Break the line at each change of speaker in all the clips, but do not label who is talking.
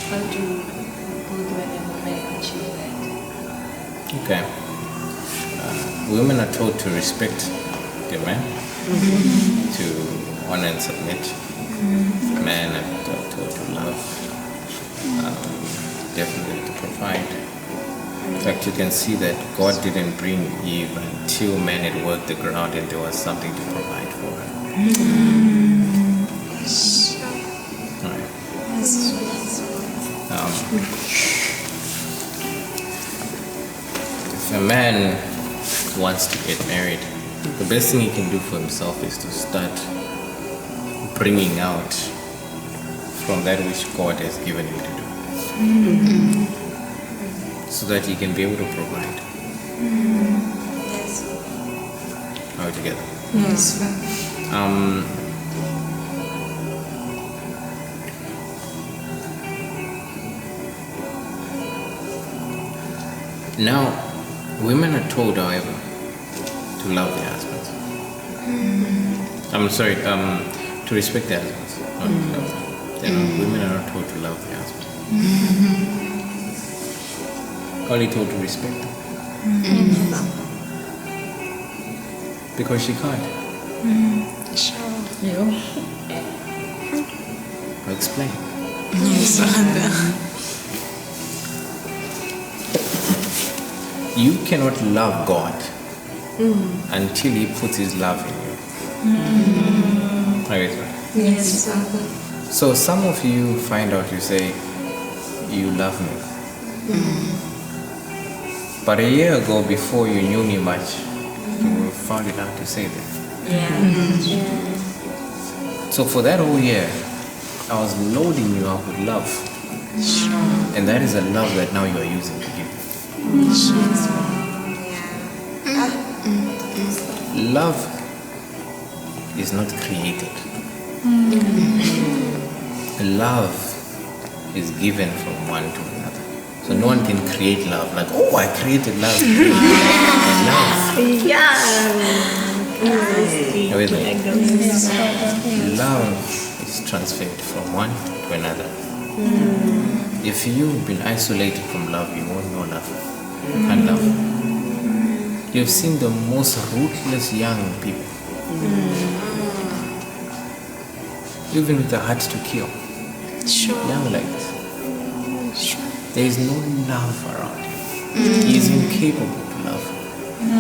How do good when a woman achieve that?
Okay. Women are taught to respect the man, to honor and submit. Men are taught to love, definitely to provide. In fact, you can see that God didn't bring Eve until man had worked the ground and there was something to provide for her. Right. If a man wants to get married, the best thing he can do for himself is to start bringing out from that which God has given him to do, so that he can be able to provide.
Yes.
Are we together?
Yes.
Now, women are told, however, to love their husbands. I'm sorry, to respect their husbands, not to love them. Women are not told to love their husbands. Only told to respect them. Because she can't. I'll explain. You cannot love God until He puts His love in you. Right?
Yes, Father.
So some of you find out, you say, you love me. But a year ago, before you knew me much, you found it out to say that. So for that whole year, I was loading you up with love. And that is a love that now you are using to give. Love is not created. Love is given from one to another. So no one can create love. Like, oh, I created love. Love is transferred from one to another. If you've been isolated from love, you won't know love. You can't love. You've seen the most ruthless young people, even with the heart to kill. Young like this. There is no love around him. He is incapable to love.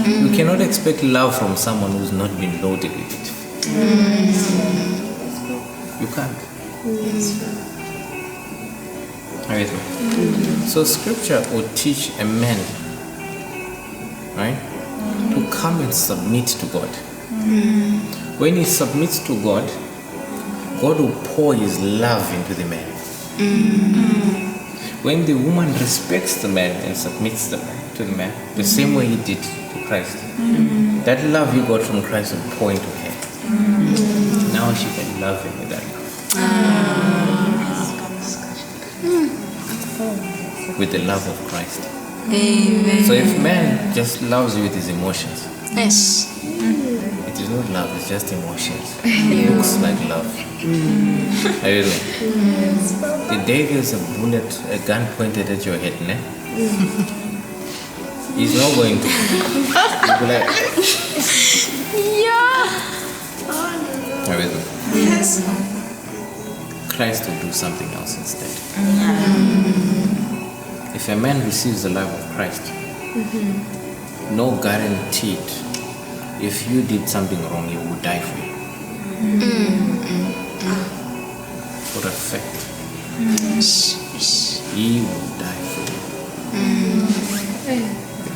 You cannot expect love from someone who's not been loaded with it. You can't. Are you with me? So scripture would teach a man, right, to come and submit to God. When he submits to God, God will pour His love into the man. When the woman respects the man and submits to the man, the same way He did to Christ, that love you got from Christ will pour into her. Now she can love Him with that love. With the love of Christ.
Amen.
So if man just loves you with his emotions,
Yes.
it is not love, it's just emotions. It looks like love. Are you with me? The day there's a bullet, a gun pointed at your head, ne? He's not going to. He'll be like, are you with me?
Yes.
Christ will do something else instead. If a man receives the love of Christ, no guaranteed, if you did something wrong, He will die for you. For a fact. He will die for you.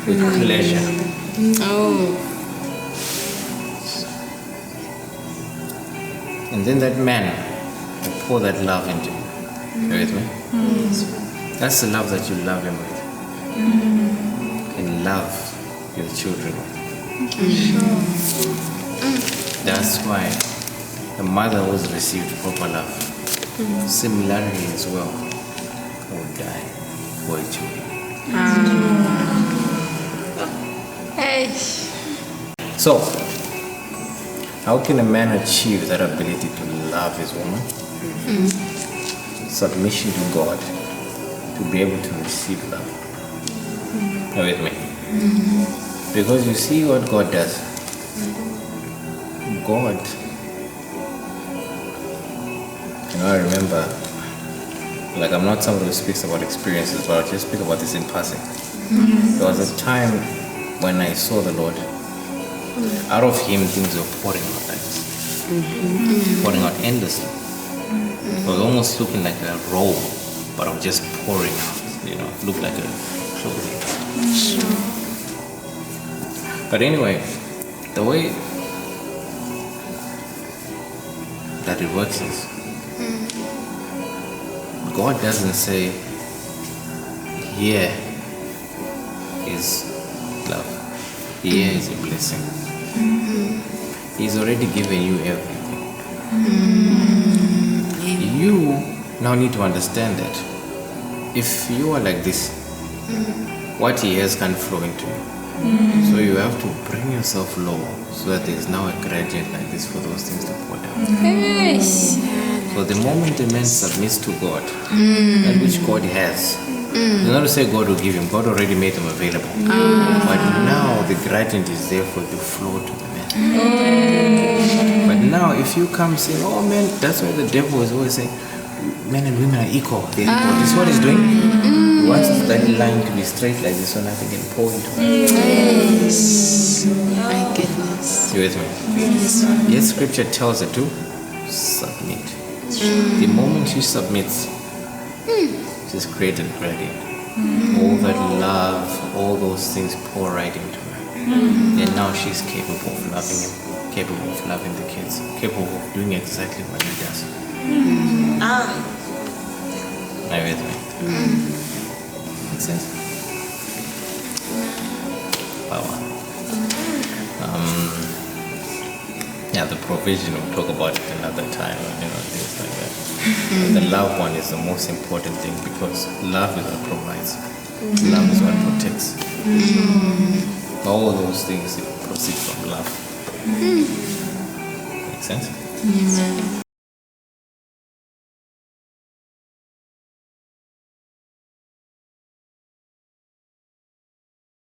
With pleasure. And then that man will pour that love into you. Are you with me? That's the love that you love Him with. And love your children with. That's why a mother who's received proper love, similarly as well, will die for her children. So, how can a man achieve that ability to love his woman? Submission to God to be able to receive love. Are you with me? Because you see what God does. God, I remember, like I'm not somebody who speaks about experiences, but I'll just speak about this in passing. There was a time when I saw the Lord. Out of Him, things were pouring out like this. Pouring out endlessly. It was almost looking like a roll, but of just pouring out. It looked like a clothing. But anyway, the way that it works is God doesn't say, here is love, here is a blessing. He's already given you everything. You now need to understand that if you are like this, what He has can't flow into you. So you have to bring yourself low so that there's now a gradient like this for those things to pour down.
Yes.
So the moment a man submits to God, that which God has, it's not to say God will give him, God already made them available. But now the gradient is there for the flow to the man. But now if you come saying, oh man, that's why the devil is always saying, men and women are equal. They're equal. This is what he's doing. He wants that line to be straight like this so nothing can pour into it.
Yes. My goodness.
You with me? Yes, scripture tells her to submit. The moment she submits, she's created gradient. All that love, all those things pour right into her. And now she's capable of loving him, capable of loving the kids, capable of doing exactly what he does. Are you with me? Makes sense? Power. Yeah, the provision, we'll talk about it another time, things like that. But the love one is the most important thing because love is what provides. Love is what protects. All those things proceed from love. Make sense?
Amen.